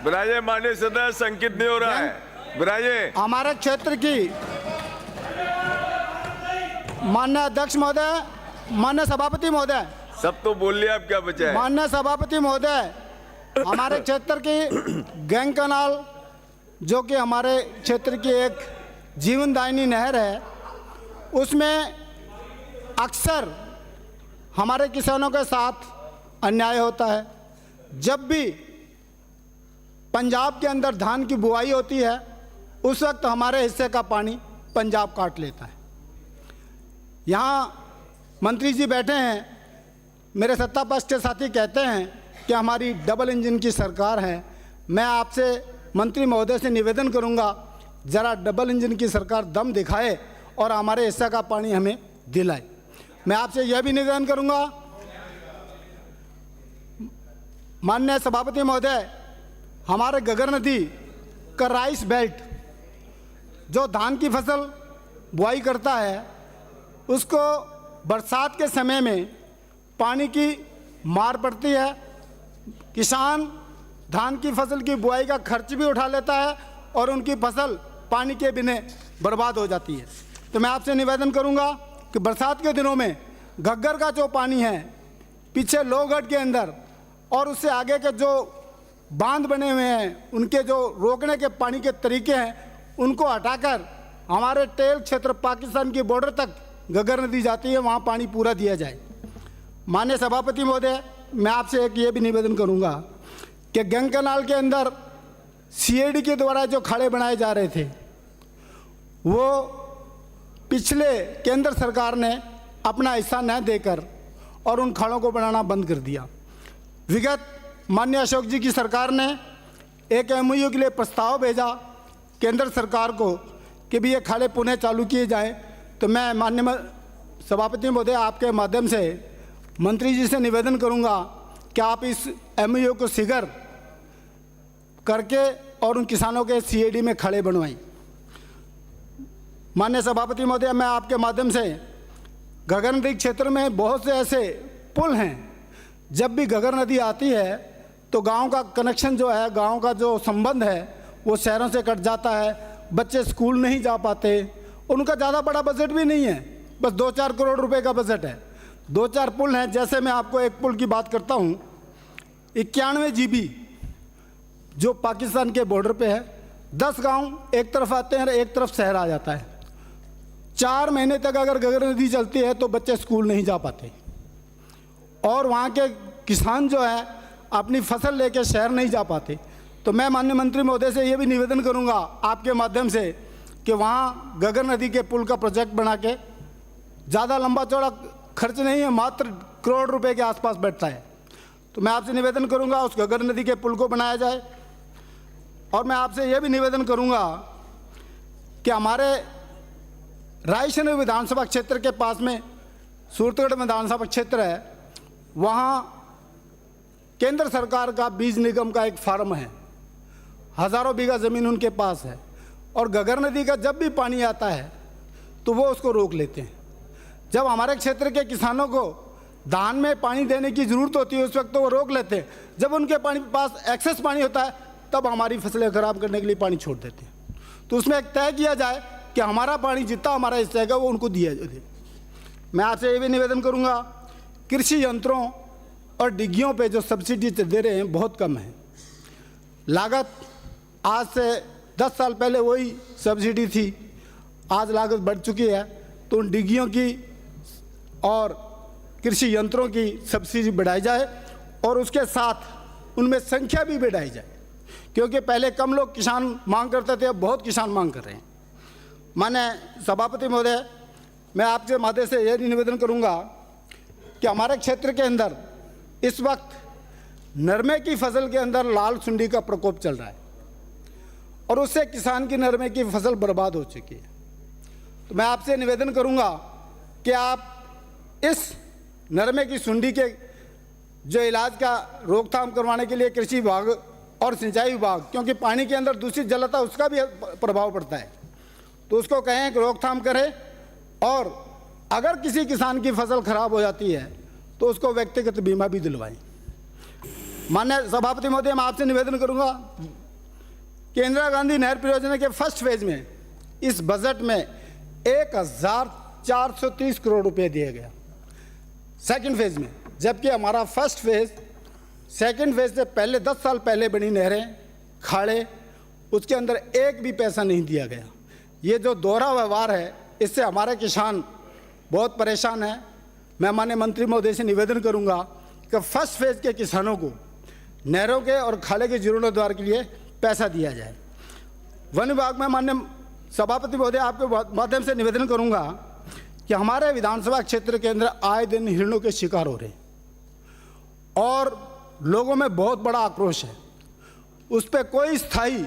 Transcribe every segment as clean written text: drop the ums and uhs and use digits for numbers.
बिराजे माननीय सदस्य, संकित नहीं हो रहा है, बिराजे। हमारे क्षेत्र की माननीय अध्यक्ष महोदय, माननीय सभापति महोदय, सब तो बोल लिया, अब क्या बचा है? माननीय सभापति महोदय, हमारे क्षेत्र की गैंग कनाल जो कि हमारे क्षेत्र की एक जीवनदायिनी नहर है, उसमें अक्सर हमारे किसानों के साथ अन्याय होता है। जब भी पंजाब के अंदर धान की बुआई होती है, उस वक्त हमारे हिस्से का पानी पंजाब काट लेता है। यहाँ मंत्री जी बैठे हैं, मेरे सत्ता पक्ष के साथी कहते हैं कि हमारी डबल इंजन की सरकार है। मैं आपसे मंत्री महोदय से निवेदन करूंगा, ज़रा डबल इंजन की सरकार दम दिखाए और हमारे हिस्से का पानी हमें दिलाए। मैं आपसे यह भी निवेदन करूंगा, माननीय सभापति महोदय, हमारे घग्गर नदी का राइस बेल्ट जो धान की फसल बुआई करता है, उसको बरसात के समय में पानी की मार पड़ती है। किसान धान की फसल की बुआई का खर्च भी उठा लेता है और उनकी फसल पानी के बिना बर्बाद हो जाती है। तो मैं आपसे निवेदन करूंगा कि बरसात के दिनों में घग्गर का जो पानी है पीछे लोहगढ़ के अंदर और उससे आगे के जो बांध बने हुए हैं, उनके जो रोकने के पानी के तरीके हैं, उनको हटाकर हमारे टेल क्षेत्र पाकिस्तान की बॉर्डर तक घग्गर नदी जाती है, वहाँ पानी पूरा दिया जाए। माननीय सभापति महोदय, मैं आपसे एक ये भी निवेदन करूँगा कि गैंग कनाल के अंदर सीएडी के द्वारा जो खाड़े बनाए जा रहे थे, वो पिछले केंद्र सरकार ने अपना हिस्सा न देकर और उन खाड़ों को बनाना बंद कर दिया। विगत माननीय अशोक जी की सरकार ने एक एमओयू के लिए प्रस्ताव भेजा केंद्र सरकार को कि भी ये खाड़े पुनः चालू किए जाएं। तो मैं माननीय सभापति महोदय, आपके माध्यम से मंत्री जी से निवेदन करूंगा कि आप इस एमओयू को शीघ्र करके और उन किसानों के सीएडी में खड़े बनवाएं। माननीय सभापति महोदय, मैं आपके माध्यम से घग्गर नदी क्षेत्र में बहुत से ऐसे पुल हैं, जब भी घग्गर नदी आती है तो गांव का कनेक्शन जो है, गांव का जो संबंध है वो शहरों से कट जाता है। बच्चे स्कूल नहीं जा पाते, उनका ज़्यादा बड़ा बजट भी नहीं है, बस 2-4 करोड़ रुपए का बजट है। 2-4 पुल हैं, जैसे मैं आपको एक पुल की बात करता हूँ, 91 GB जो पाकिस्तान के बॉर्डर पे है। 10 गांव एक तरफ आते हैं और एक तरफ शहर आ जाता है। 4 महीने तक अगर घग्गर नदी चलती है तो बच्चे स्कूल नहीं जा पाते और वहाँ के किसान जो है अपनी फसल लेके शहर नहीं जा पाते। तो मैं माननीय मंत्री महोदय से ये भी निवेदन करूँगा आपके माध्यम से कि वहाँ घग्गर नदी के पुल का प्रोजेक्ट बना के, ज़्यादा लंबा चौड़ा खर्च नहीं है, मात्र करोड़ रुपए के आसपास बैठता है। तो मैं आपसे निवेदन करूँगा उस घग्गर नदी के पुल को बनाया जाए। और मैं आपसे ये भी निवेदन करूँगा कि हमारे रायसेन विधानसभा क्षेत्र के पास में सूरतगढ़ विधानसभा क्षेत्र है, वहाँ केंद्र सरकार का बीज निगम का एक फार्म है, हज़ारों बीघा ज़मीन उनके पास है और घग्गर नदी का जब भी पानी आता है तो वो उसको रोक लेते हैं। जब हमारे क्षेत्र के किसानों को धान में पानी देने की ज़रूरत होती है उस वक्त तो वो रोक लेते हैं, जब उनके पास एक्सेस पानी होता है तब हमारी फसलें खराब करने के लिए पानी छोड़ देते हैं। तो उसमें एक तय किया जाए कि हमारा पानी जितना हमारा हिस्सा है वो उनको दिया जाए। मैं आपसे ये भी निवेदन करूँगा, कृषि यंत्रों और डिग्गियों पे जो सब्सिडी दे रहे हैं बहुत कम है। लागत आज से 10 साल पहले वही सब्सिडी थी, आज लागत बढ़ चुकी है। तो उन डिग्गियों की और कृषि यंत्रों की सब्सिडी बढ़ाई जाए और उसके साथ उनमें संख्या भी बढ़ाई जाए, क्योंकि पहले कम लोग किसान मांग करते थे, अब बहुत किसान मांग कर रहे हैं। माननीय सभापति महोदय, मैं आपके माध्यम से यह निवेदन करूंगा कि हमारे क्षेत्र के अंदर इस वक्त नरमे की फसल के अंदर लाल सुंडी का प्रकोप चल रहा है और उससे किसान की नरमे की फसल बर्बाद हो चुकी है। तो मैं आपसे निवेदन करूंगा कि आप इस नरमे की सुंडी के जो इलाज का रोकथाम करवाने के लिए कृषि विभाग और सिंचाई विभाग, क्योंकि पानी के अंदर दूषित जल आता है उसका भी प्रभाव पड़ता है, तो उसको कहें कि रोकथाम करें और अगर किसी किसान की फसल खराब हो जाती है तो उसको व्यक्तिगत बीमा भी दिलवाएं। माननीय सभापति महोदय, मैं आपसे निवेदन करूंगा कि इंदिरा गांधी नहर परियोजना के फर्स्ट फेज में इस बजट में 1430 करोड़ रुपए दिए गया सेकंड फेज में, जबकि हमारा फर्स्ट फेज सेकंड फेज से पहले 10 साल पहले बनी नहरें, खाड़े, उसके अंदर एक भी पैसा नहीं दिया गया। ये जो दोहरा व्यवहार है, इससे हमारे किसान बहुत परेशान हैं। मैं माननीय मंत्री महोदय से निवेदन करूंगा कि फर्स्ट फेज के किसानों को नहरों के और खाले के जीर्णोद्धार के लिए पैसा दिया जाए। वन विभाग में माननीय सभापति महोदय आपके माध्यम से निवेदन करूंगा कि हमारे विधानसभा क्षेत्र के अंदर आए दिन हिरणों के शिकार हो रहे हैं और लोगों में बहुत बड़ा आक्रोश है। उस पर कोई स्थायी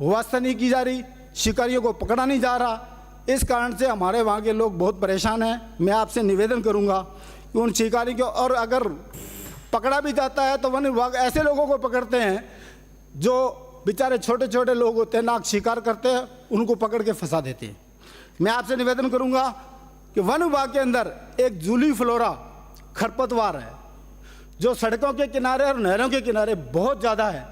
व्यवस्था नहीं की जा रही, शिकारियों को पकड़ा नहीं जा रहा। इस कारण से हमारे वहाँ के लोग बहुत परेशान हैं। मैं आपसे निवेदन करूंगा कि उन शिकारी को, और अगर पकड़ा भी जाता है तो वन विभाग ऐसे लोगों को पकड़ते हैं जो बेचारे छोटे छोटे लोग होते हैं, नाक शिकार करते हैं, उनको पकड़ के फंसा देते हैं। मैं आपसे निवेदन करूंगा कि वन विभाग के अंदर एक जूली फ्लोरा खरपतवार है जो सड़कों के किनारे और नहरों के किनारे बहुत ज़्यादा है।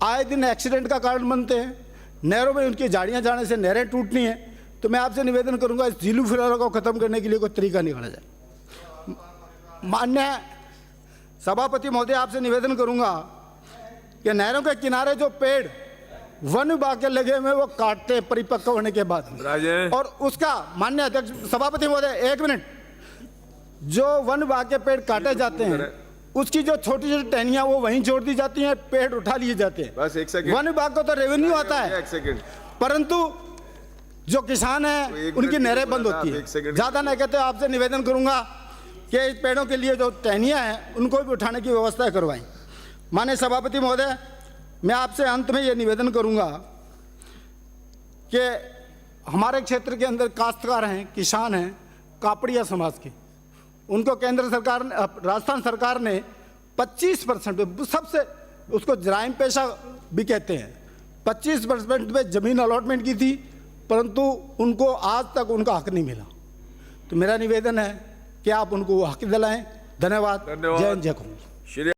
आए दिन एक्सीडेंट का कारण बनते हैं, नहरों में उनकी झाड़ियाँ जाने से नहरें टूटनी है। तो मैं आपसे निवेदन करूंगा इस जूली फ्लोरा को ख़त्म करने के लिए कोई तरीका निकाला जाए। माननीय सभापति महोदय, आपसे निवेदन करूंगा कि नहरों के किनारे जो पेड़ वन विभाग के लगे हुए वो काटते हैं परिपक्व होने के बाद, और उसका माननीय अध्यक्ष सभापति महोदय 1 मिनट, जो वन विभाग के पेड़ काटे जाते हैं उसकी जो छोटी छोटी टहनियां वो वहीं छोड़ दी जाती हैं, पेड़ उठा लिए जाते हैं। बस 1 सेकंड। वन विभाग को तो रेवेन्यू आता है, 1 सेकंड, परंतु जो किसान है उनकी नहरें बंद होती है। ज्यादा नहीं कहते, आपसे निवेदन करूंगा कि इस पेड़ों के लिए जो टहनियां हैं उनको भी उठाने की व्यवस्था करवाएं। माननीय सभापति महोदय, मैं आपसे अंत में ये निवेदन करूंगा कि हमारे क्षेत्र के अंदर काश्तकार हैं, किसान हैं, कापड़िया समाज के, उनको केंद्र सरकार ने, राजस्थान सरकार ने 25% सबसे, उसको जराइम पेशा भी कहते हैं, 25% पे ज़मीन अलॉटमेंट की थी, परंतु उनको आज तक उनका हक नहीं मिला। तो मेरा निवेदन है कि आप उनको वो हक दिलाएं। धन्यवाद। जय हिंद, जय कांग्रेस।